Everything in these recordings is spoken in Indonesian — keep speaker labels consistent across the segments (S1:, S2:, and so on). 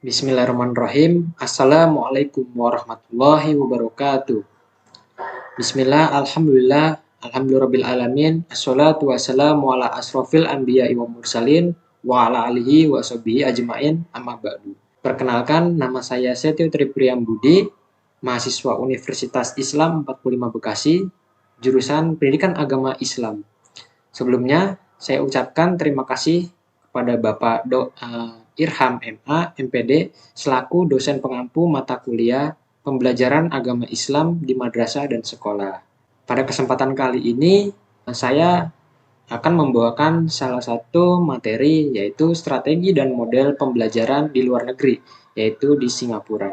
S1: Bismillahirrahmanirrahim. Assalamualaikum warahmatullahi wabarakatuh. Bismillah, alhamdulillah, alhamdulillahirabbil alamin. Assalatu wassalamu ala asrofil anbiya'i wa mursalin wa ala alihi wa sahbihi ajmain amma ba'du. Perkenalkan, nama saya Setio Tripriyambudi, mahasiswa Universitas Islam 45 Bekasi, jurusan Pendidikan Agama Islam. Sebelumnya, saya ucapkan terima kasih kepada Bapak Irham MA, MPD, selaku dosen pengampu mata kuliah Pembelajaran Agama Islam di madrasah dan sekolah. Pada kesempatan kali ini, saya akan membawakan salah satu materi, yaitu strategi dan model pembelajaran di luar negeri, yaitu di Singapura.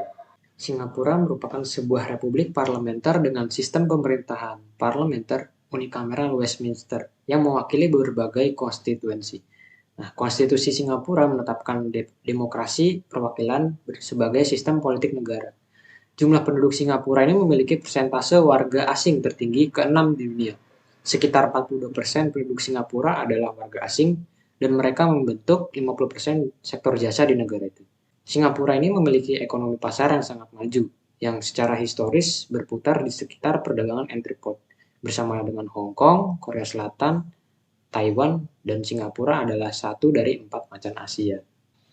S1: Singapura merupakan sebuah republik parlementer dengan sistem pemerintahan parlementer unikameral Westminster yang mewakili berbagai konstituensi. Nah, konstitusi Singapura menetapkan demokrasi perwakilan sebagai sistem politik negara. Jumlah penduduk Singapura ini memiliki persentase warga asing tertinggi ke-6 di dunia. Sekitar 42% penduduk Singapura adalah warga asing dan mereka membentuk 50% sektor jasa di negara itu. Singapura ini memiliki ekonomi pasar yang sangat maju, yang secara historis berputar di sekitar perdagangan entrepot, bersama dengan Hong Kong, Korea Selatan, Taiwan, dan Singapura adalah satu dari 4 macan Asia.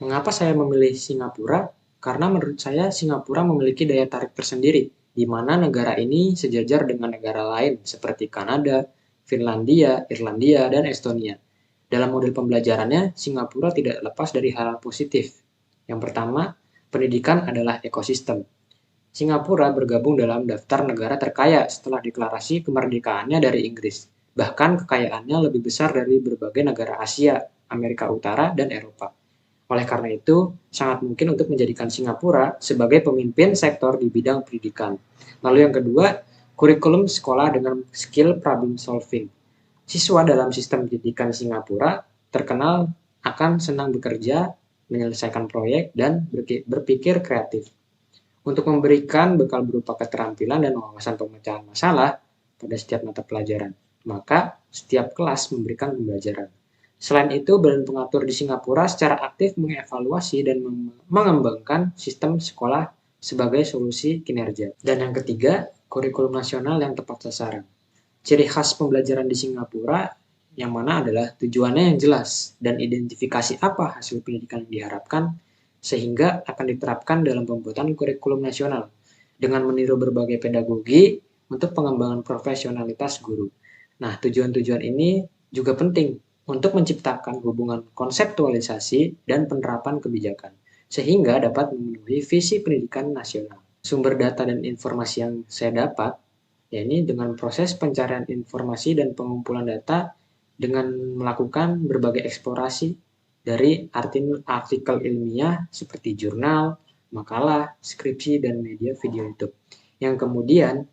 S1: Mengapa saya memilih Singapura? Karena menurut saya Singapura memiliki daya tarik tersendiri, di mana negara ini sejajar dengan negara lain seperti Kanada, Finlandia, Irlandia, dan Estonia. Dalam model pembelajarannya, Singapura tidak lepas dari hal positif. Yang pertama, pendidikan adalah ekosistem. Singapura bergabung dalam daftar negara terkaya setelah deklarasi kemerdekaannya dari Inggris. Bahkan kekayaannya lebih besar dari berbagai negara Asia, Amerika Utara, dan Eropa. Oleh karena itu, sangat mungkin untuk menjadikan Singapura sebagai pemimpin sektor di bidang pendidikan. Lalu yang kedua, kurikulum sekolah dengan skill problem solving. Siswa dalam sistem pendidikan Singapura terkenal akan senang bekerja, menyelesaikan proyek, dan berpikir kreatif. Untuk memberikan bekal berupa keterampilan dan wawasan pemecahan masalah pada setiap mata pelajaran, maka setiap kelas memberikan pembelajaran. Selain itu, badan pengatur di Singapura secara aktif mengevaluasi dan mengembangkan sistem sekolah sebagai solusi kinerja. Dan yang ketiga, kurikulum nasional yang tepat sasaran. Ciri khas pembelajaran di Singapura yang mana adalah tujuannya yang jelas dan identifikasi apa hasil pendidikan yang diharapkan sehingga akan diterapkan dalam pembuatan kurikulum nasional dengan meniru berbagai pedagogi untuk pengembangan profesionalitas guru. Nah, tujuan-tujuan ini juga penting untuk menciptakan hubungan konseptualisasi dan penerapan kebijakan, sehingga dapat memenuhi visi pendidikan nasional. Sumber data dan informasi yang saya dapat, yakni dengan proses pencarian informasi dan pengumpulan data dengan melakukan berbagai eksplorasi dari artikel ilmiah seperti jurnal, makalah, skripsi, dan media video YouTube. Yang kemudian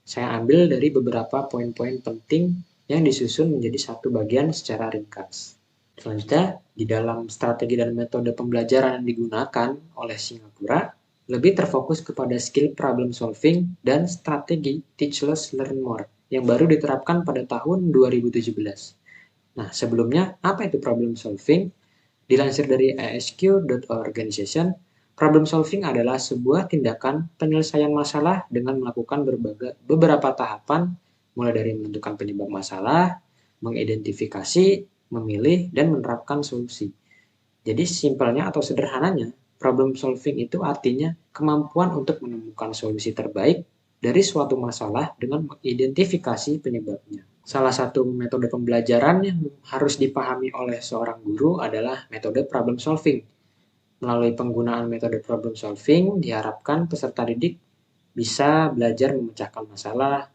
S1: saya ambil dari beberapa poin-poin penting yang disusun menjadi satu bagian secara ringkas. Selanjutnya, di dalam strategi dan metode pembelajaran yang digunakan oleh Singapura, lebih terfokus kepada skill problem solving dan strategi teach less learn more yang baru diterapkan pada tahun 2017. Nah, sebelumnya, apa itu problem solving? Dilansir dari ASQ.organization, problem solving adalah sebuah tindakan penyelesaian masalah dengan melakukan beberapa tahapan, mulai dari menentukan penyebab masalah, mengidentifikasi, memilih, dan menerapkan solusi. Jadi simpelnya atau sederhananya, problem solving itu artinya kemampuan untuk menemukan solusi terbaik dari suatu masalah dengan mengidentifikasi penyebabnya. Salah satu metode pembelajaran yang harus dipahami oleh seorang guru adalah metode problem solving. Melalui penggunaan metode problem solving, diharapkan peserta didik bisa belajar memecahkan masalah,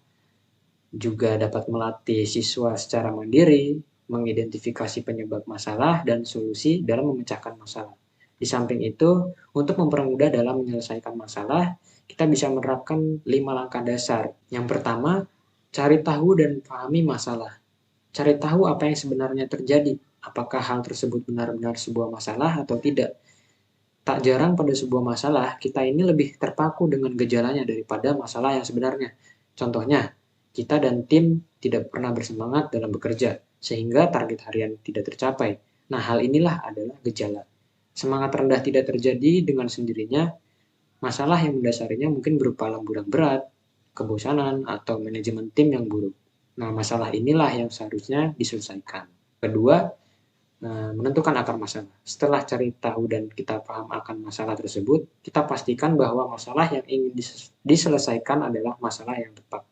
S1: juga dapat melatih siswa secara mandiri, mengidentifikasi penyebab masalah dan solusi dalam memecahkan masalah. Di samping itu, untuk mempermudah dalam menyelesaikan masalah, kita bisa menerapkan 5 langkah dasar. Yang pertama, cari tahu dan pahami masalah. Cari tahu apa yang sebenarnya terjadi, apakah hal tersebut benar-benar sebuah masalah atau tidak. Tak jarang pada sebuah masalah, kita ini lebih terpaku dengan gejalanya daripada masalah yang sebenarnya. Contohnya, kita dan tim tidak pernah bersemangat dalam bekerja, sehingga target harian tidak tercapai. Nah, hal inilah adalah gejala. Semangat rendah tidak terjadi dengan sendirinya, masalah yang mendasarinya mungkin berupa lemburan berat, kebosanan, atau manajemen tim yang buruk. Nah, masalah inilah yang seharusnya diselesaikan. Kedua, menentukan akar masalah. Setelah cari tahu dan kita paham akan masalah tersebut, kita pastikan bahwa masalah yang ingin diselesaikan adalah masalah yang tepat.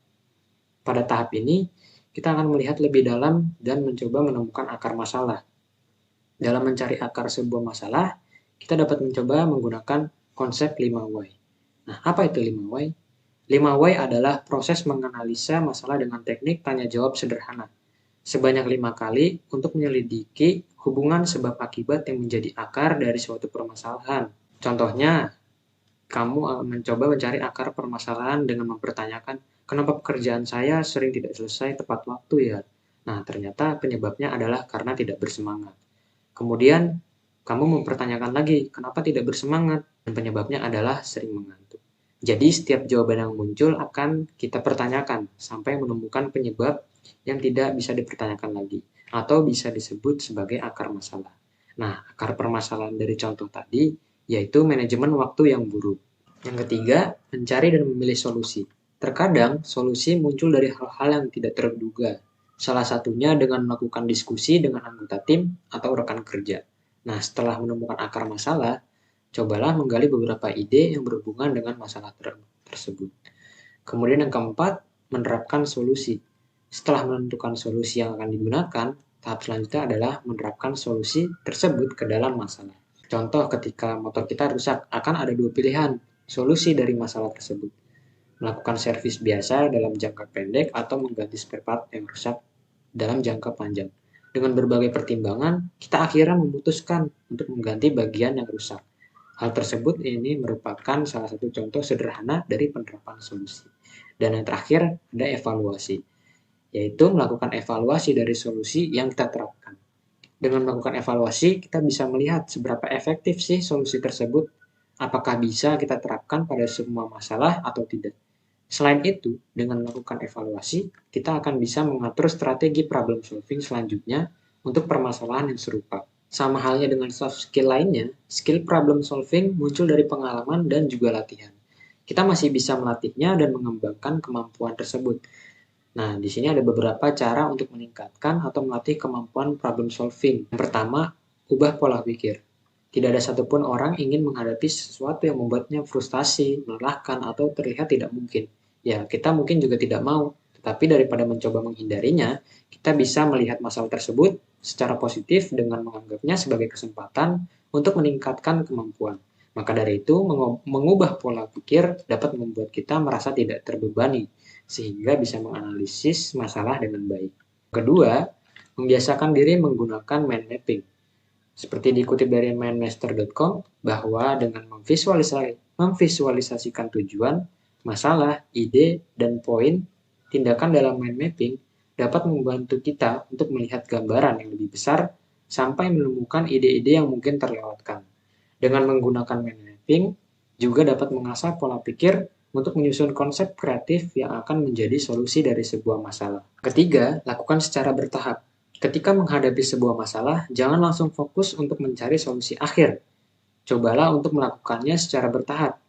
S1: Pada tahap ini, kita akan melihat lebih dalam dan mencoba menemukan akar masalah. Dalam mencari akar sebuah masalah, kita dapat mencoba menggunakan konsep 5 why. Nah, apa itu 5 why? 5 why adalah proses menganalisa masalah dengan teknik tanya jawab sederhana sebanyak 5 kali untuk menyelidiki hubungan sebab akibat yang menjadi akar dari suatu permasalahan. Contohnya, kamu mencoba mencari akar permasalahan dengan mempertanyakan, kenapa pekerjaan saya sering tidak selesai tepat waktu ya? Nah, ternyata penyebabnya adalah karena tidak bersemangat. Kemudian, kamu mempertanyakan lagi, kenapa tidak bersemangat? Dan penyebabnya adalah sering mengantuk. Jadi, setiap jawaban yang muncul akan kita pertanyakan sampai menemukan penyebab yang tidak bisa dipertanyakan lagi, atau bisa disebut sebagai akar masalah. Nah, akar permasalahan dari contoh tadi yaitu manajemen waktu yang buruk. Yang ketiga, mencari dan memilih solusi. Terkadang, solusi muncul dari hal-hal yang tidak terduga. Salah satunya dengan melakukan diskusi dengan anggota tim atau rekan kerja. Nah, setelah menemukan akar masalah, cobalah menggali beberapa ide yang berhubungan dengan masalah tersebut. Kemudian yang keempat, menerapkan solusi. Setelah menentukan solusi yang akan digunakan, tahap selanjutnya adalah menerapkan solusi tersebut ke dalam masalah. Contoh, ketika motor kita rusak, akan ada 2 pilihan solusi dari masalah tersebut. Melakukan servis biasa dalam jangka pendek atau mengganti spare part yang rusak dalam jangka panjang. Dengan berbagai pertimbangan, kita akhirnya memutuskan untuk mengganti bagian yang rusak. Hal tersebut ini merupakan salah satu contoh sederhana dari penerapan solusi. Dan yang terakhir, ada evaluasi, yaitu melakukan evaluasi dari solusi yang kita terapkan. Dengan melakukan evaluasi, kita bisa melihat seberapa efektif sih solusi tersebut, apakah bisa kita terapkan pada semua masalah atau tidak. Selain itu, dengan melakukan evaluasi, kita akan bisa mengatur strategi problem solving selanjutnya untuk permasalahan yang serupa. Sama halnya dengan soft skill lainnya, skill problem solving muncul dari pengalaman dan juga latihan. Kita masih bisa melatihnya dan mengembangkan kemampuan tersebut. Nah, di sini ada beberapa cara untuk meningkatkan atau melatih kemampuan problem solving. Yang pertama, ubah pola pikir. Tidak ada satupun orang ingin menghadapi sesuatu yang membuatnya frustasi, melelahkan, atau terlihat tidak mungkin. Ya, kita mungkin juga tidak mau, tetapi daripada mencoba menghindarinya, kita bisa melihat masalah tersebut secara positif dengan menganggapnya sebagai kesempatan untuk meningkatkan kemampuan. Maka dari itu, mengubah pola pikir dapat membuat kita merasa tidak terbebani, sehingga bisa menganalisis masalah dengan baik. Kedua, membiasakan diri menggunakan mind mapping. Seperti dikutip dari mindmaster.com, bahwa dengan memvisualisasikan tujuan, masalah, ide, dan poin tindakan dalam mind mapping dapat membantu kita untuk melihat gambaran yang lebih besar sampai menemukan ide-ide yang mungkin terlewatkan. Dengan menggunakan mind mapping, juga dapat mengasah pola pikir untuk menyusun konsep kreatif yang akan menjadi solusi dari sebuah masalah. Ketiga, lakukan secara bertahap. Ketika menghadapi sebuah masalah, jangan langsung fokus untuk mencari solusi akhir. Cobalah untuk melakukannya secara bertahap.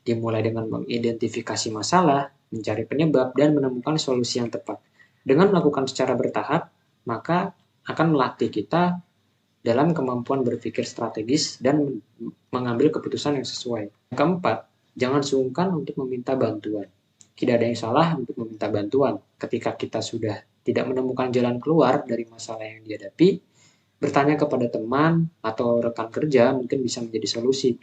S1: Dimulai dengan mengidentifikasi masalah, mencari penyebab, dan menemukan solusi yang tepat. Dengan melakukan secara bertahap, maka akan melatih kita dalam kemampuan berpikir strategis dan mengambil keputusan yang sesuai. Keempat, jangan sungkan untuk meminta bantuan. Tidak ada yang salah untuk meminta bantuan. Ketika kita sudah tidak menemukan jalan keluar dari masalah yang dihadapi, bertanya kepada teman atau rekan kerja mungkin bisa menjadi solusi.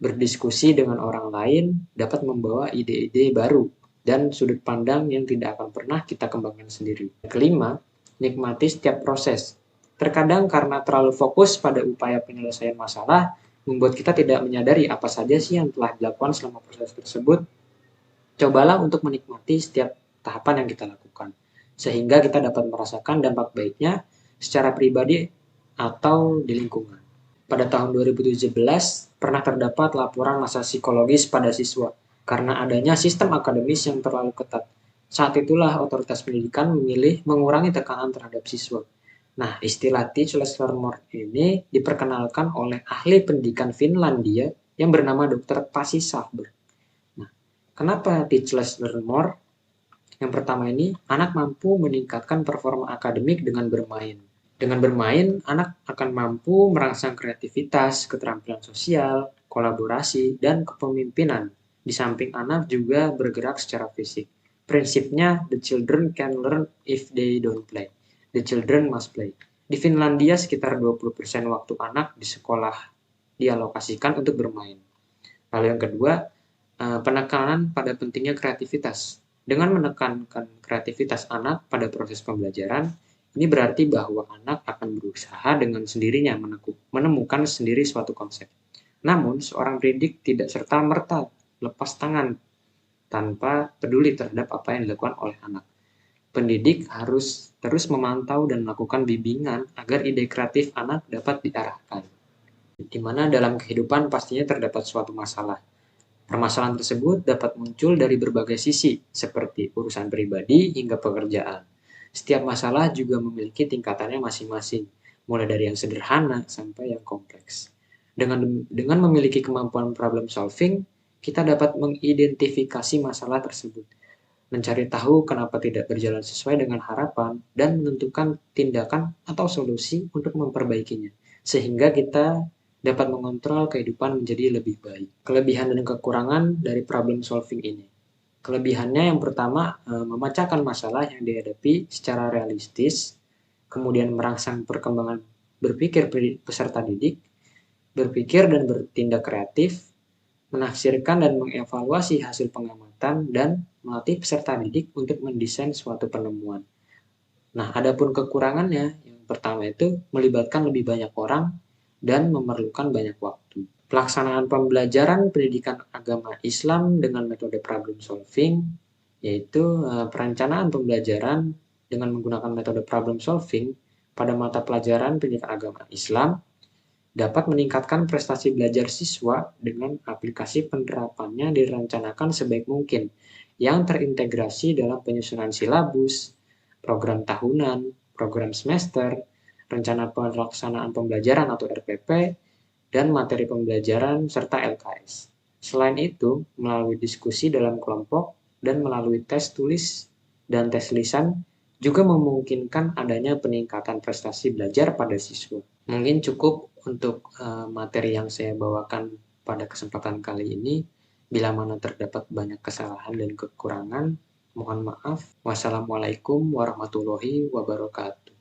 S1: Berdiskusi dengan orang lain dapat membawa ide-ide baru dan sudut pandang yang tidak akan pernah kita kembangkan sendiri. Kelima, nikmati setiap proses. Terkadang karena terlalu fokus pada upaya penyelesaian masalah, membuat kita tidak menyadari apa saja sih yang telah dilakukan selama proses tersebut. Cobalah untuk menikmati setiap tahapan yang kita lakukan, sehingga kita dapat merasakan dampak baiknya secara pribadi atau di lingkungan. Pada tahun 2017, pernah terdapat laporan masalah psikologis pada siswa karena adanya sistem akademis yang terlalu ketat. Saat itulah otoritas pendidikan memilih mengurangi tekanan terhadap siswa. Nah, istilah teachless learner ini diperkenalkan oleh ahli pendidikan Finlandia yang bernama Dr. Pasi Sahlberg. Nah, kenapa teachless learner? Yang pertama ini, anak mampu meningkatkan performa akademik dengan bermain. Dengan bermain, anak akan mampu merangsang kreativitas, keterampilan sosial, kolaborasi, dan kepemimpinan. Di samping anak juga bergerak secara fisik. Prinsipnya, the children can learn if they don't play. The children must play. Di Finlandia, sekitar 20% waktu anak di sekolah dialokasikan untuk bermain. Lalu yang kedua, penekanan pada pentingnya kreativitas. Dengan menekankan kreativitas anak pada proses pembelajaran, ini berarti bahwa anak akan berusaha dengan sendirinya menemukan sendiri suatu konsep. Namun, seorang pendidik tidak serta-merta lepas tangan tanpa peduli terhadap apa yang dilakukan oleh anak. Pendidik harus terus memantau dan melakukan bimbingan agar ide kreatif anak dapat diarahkan. Di mana dalam kehidupan pastinya terdapat suatu masalah. Permasalahan tersebut dapat muncul dari berbagai sisi, seperti urusan pribadi hingga pekerjaan. Setiap masalah juga memiliki tingkatannya masing-masing, mulai dari yang sederhana sampai yang kompleks. Dengan memiliki kemampuan problem solving, kita dapat mengidentifikasi masalah tersebut, mencari tahu kenapa tidak berjalan sesuai dengan harapan, dan menentukan tindakan atau solusi untuk memperbaikinya, sehingga kita dapat mengontrol kehidupan menjadi lebih baik. Kelebihan dan kekurangan dari problem solving ini. Kelebihannya yang pertama, memecahkan masalah yang dihadapi secara realistis, kemudian merangsang perkembangan berpikir peserta didik, berpikir dan bertindak kreatif, menafsirkan dan mengevaluasi hasil pengamatan, dan melatih peserta didik untuk mendesain suatu penemuan. Nah, adapun kekurangannya, yang pertama itu melibatkan lebih banyak orang dan memerlukan banyak waktu. Pelaksanaan pembelajaran pendidikan agama Islam dengan metode problem solving, yaitu perencanaan pembelajaran dengan menggunakan metode problem solving pada mata pelajaran pendidikan agama Islam dapat meningkatkan prestasi belajar siswa dengan aplikasi penerapannya direncanakan sebaik mungkin yang terintegrasi dalam penyusunan silabus, program tahunan, program semester, rencana pelaksanaan pembelajaran atau RPP, dan materi pembelajaran serta LKS. Selain itu, melalui diskusi dalam kelompok dan melalui tes tulis dan tes lisan juga memungkinkan adanya peningkatan prestasi belajar pada siswa. Mungkin cukup untuk materi yang saya bawakan pada kesempatan kali ini. Bila mana terdapat banyak kesalahan dan kekurangan, mohon maaf. Wassalamualaikum warahmatullahi wabarakatuh.